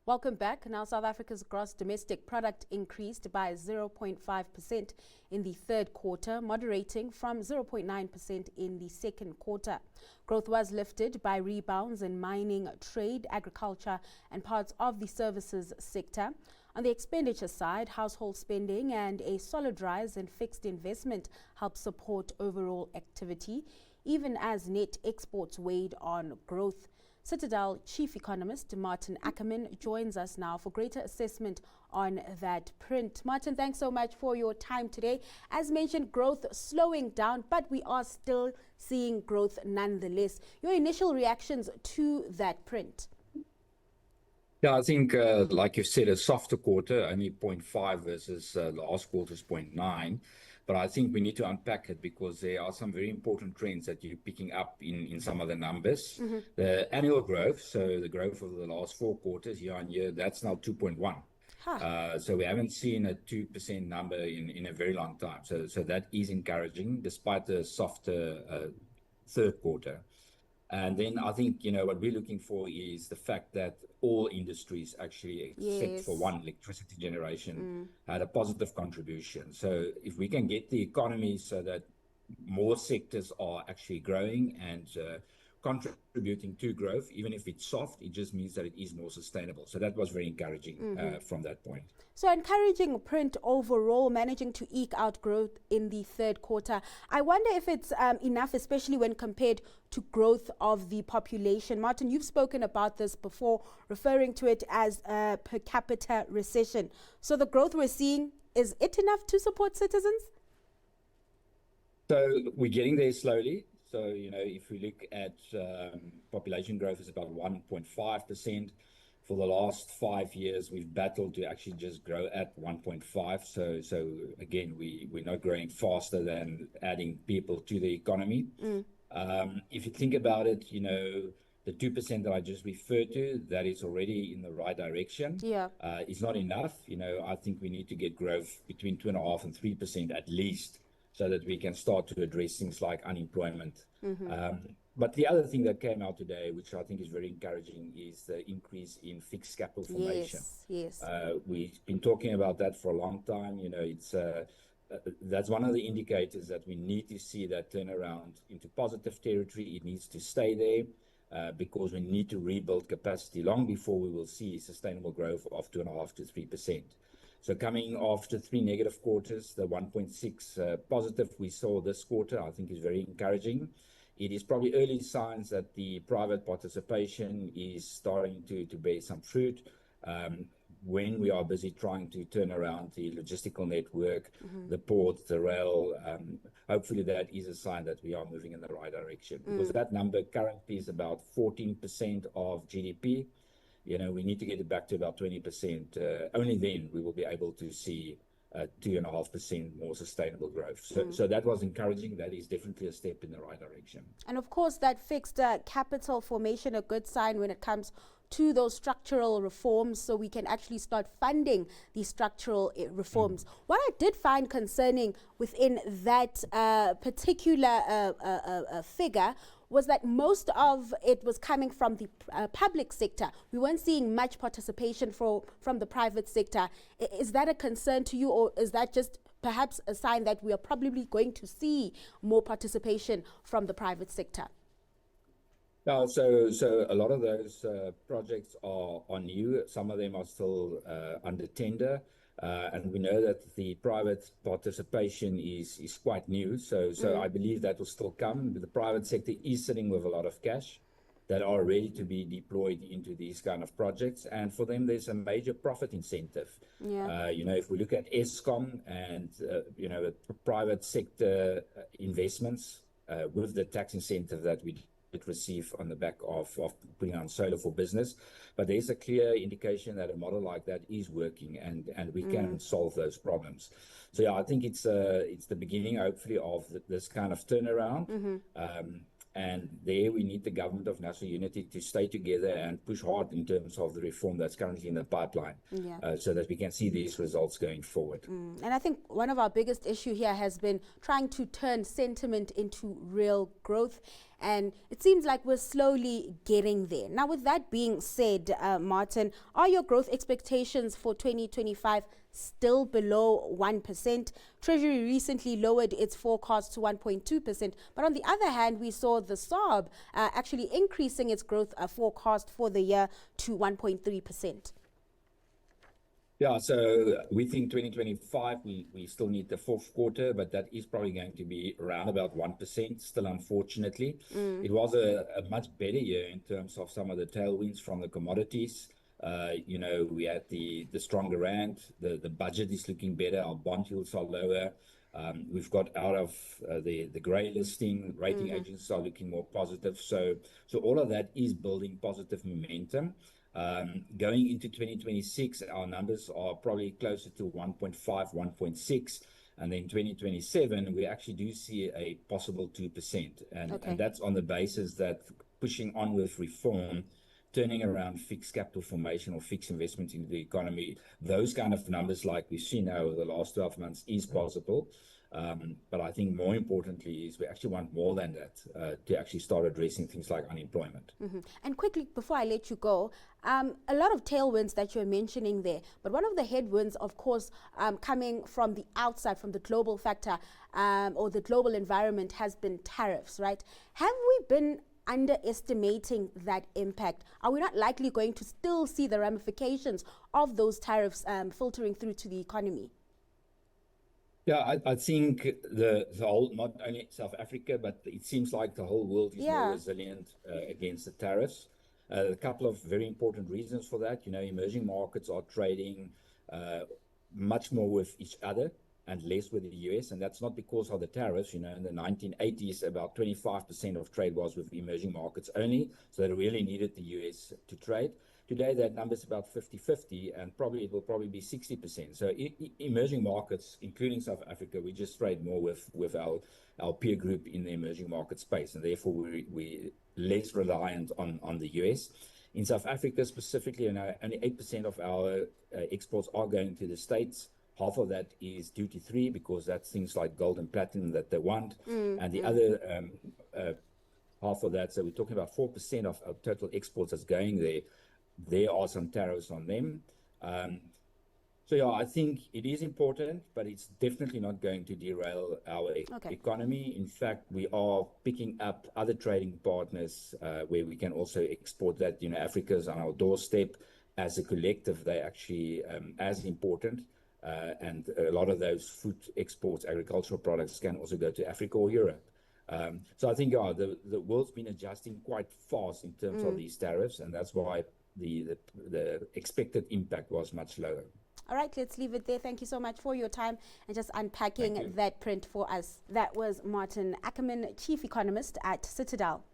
Welcome back. Now, South Africa's gross domestic product increased by 0.5% in the third quarter, moderating from 0.9% in the second quarter. Growth was lifted by rebounds in mining, trade, agriculture, and parts of the services sector. On the expenditure side, household spending and a solid rise in fixed investment helped support overall activity, even as net exports weighed on growth. Citadel Chief Economist Maarten Ackerman joins us now for greater assessment on that print. Maarten, thanks so much for your time today. As mentioned, growth slowing down, but we are still seeing growth nonetheless. Your initial reactions to that print? Yeah, I think, like you said, a softer quarter, only 0.5 versus last quarter's 0.9. But I think we need to unpack it because there are some very important trends that you're picking up in some of the numbers. The annual growth, so the growth of the last 4 quarters, year on year, that's now 2.1. So we haven't seen a 2% number in a very long time. So that is encouraging, despite the softer third quarter. And then I think, what we're looking for is the fact that all industries actually, except for one, electricity generation, had a positive contribution. So if we can get the economy so that more sectors are actually growing and contributing to growth, even if it's soft, it just means that it is more sustainable. So that was very encouraging from that point. So encouraging print overall, managing to eke out growth in the third quarter. I wonder if it's enough, especially when compared to growth of the population. Maarten, you've spoken about this before, referring to it as a per capita recession. So the growth we're seeing, is it enough to support citizens? So we're getting there slowly. So, if we look at population growth is about 1.5%. For the last 5 years, we've battled to actually just grow at 1.5. So again, we're not growing faster than adding people to the economy. If you think about it, the 2% that I just referred to, that is already in the right direction. It's not enough. I think we need to get growth between 2.5% and 3% at least, so that we can start to address things like unemployment. But the other thing that came out today, which I think is very encouraging, is the increase in fixed capital formation. Yes. We've been talking about that for a long time. That's one of the indicators that we need to see that turnaround into positive territory. It needs to stay there because we need to rebuild capacity long before we will see sustainable growth of 2.5% to 3%. So coming after 3 negative quarters, the 1.6 positive we saw this quarter, I think is very encouraging. It is probably early signs that the private participation is starting to bear some fruit. When we are busy trying to turn around the logistical network, the port, the rail, hopefully that is a sign that we are moving in the right direction. Because that number currently is about 14% of GDP. We need to get it back to about 20%. Only then we will be able to see 2.5% more sustainable growth. So that was encouraging. That is definitely a step in the right direction. And of course, that fixed capital formation, a good sign when it comes to those structural reforms, so we can actually start funding these structural reforms. What I did find concerning within that particular figure was that most of it was coming from the public sector. We weren't seeing much participation from the private sector. Is that a concern to you, or is that just perhaps a sign that we are probably going to see more participation from the private sector? No, so a lot of those projects are new. Some of them are still under tender. And we know that the private participation is quite new. So I believe that will still come. The private sector is sitting with a lot of cash that are ready to be deployed into these kind of projects. And for them, there's a major profit incentive. If we look at Eskom and, private sector investments with the tax incentive that we receive on the back of putting on solar for business. But there's a clear indication that a model like that is working and we can solve those problems. So I think it's the beginning, hopefully, of this kind of turnaround. And there we need the government of national unity to stay together and push hard in terms of the reform that's currently in the pipeline, so that we can see these results going forward. And I think one of our biggest issue here has been trying to turn sentiment into real growth. And it seems like we're slowly getting there. Now, with that being said, Maarten, are your growth expectations for 2025 still below 1%? Treasury recently lowered its forecast to 1.2%. But on the other hand, we saw the SARB actually increasing its growth forecast for the year to 1.3%. Yeah, so we think 2025, we still need the fourth quarter, but that is probably going to be around about 1%, still unfortunately. It was a much better year in terms of some of the tailwinds from the commodities. We had the stronger rand, the budget is looking better, our bond yields are lower. We've got out of the grey listing, rating agencies are looking more positive. So all of that is building positive momentum. Going into 2026, our numbers are probably closer to 1.5, 1.6. And then 2027, we actually do see a possible 2%. And that's on the basis that pushing on with reform, turning around fixed capital formation or fixed investment into the economy, those kind of numbers like we've seen now over the last 12 months is possible. But I think more importantly is we actually want more than that to actually start addressing things like unemployment. And quickly, before I let you go, a lot of tailwinds that you're mentioning there, but one of the headwinds, of course, coming from the outside, from the global factor or the global environment has been tariffs, right? Have we been underestimating that impact? Are we not likely going to still see the ramifications of those tariffs filtering through to the economy? Yeah, I think the whole, not only South Africa, but it seems like the whole world is more resilient against the tariffs. A couple of very important reasons for that. Emerging markets are trading much more with each other and less with the US, and that's not because of the tariffs. In the 1980s, about 25% of trade was with emerging markets only, so they really needed the US to trade. Today, that number is about 50-50, and it will probably be 60%. So emerging markets, including South Africa, we just trade more with our peer group in the emerging market space, and therefore we're less reliant on the US. In South Africa specifically, only 8% of our exports are going to the States. Half of that is duty-free because that's things like gold and platinum that they want. And the other half of that, so we're talking about 4% of total exports that's going there. There are some tariffs on them. I think it is important, but it's definitely not going to derail our economy. In fact, we are picking up other trading partners where we can also export that. Africa's on our doorstep. As a collective, they're actually as important. And a lot of those food exports, agricultural products, can also go to Africa or Europe. So I think the world's been adjusting quite fast in terms of these tariffs, and that's why the expected impact was much lower. All right, let's leave it there. Thank you so much for your time and just unpacking that print for us. That was Maarten Ackerman, Chief Economist at Citadel.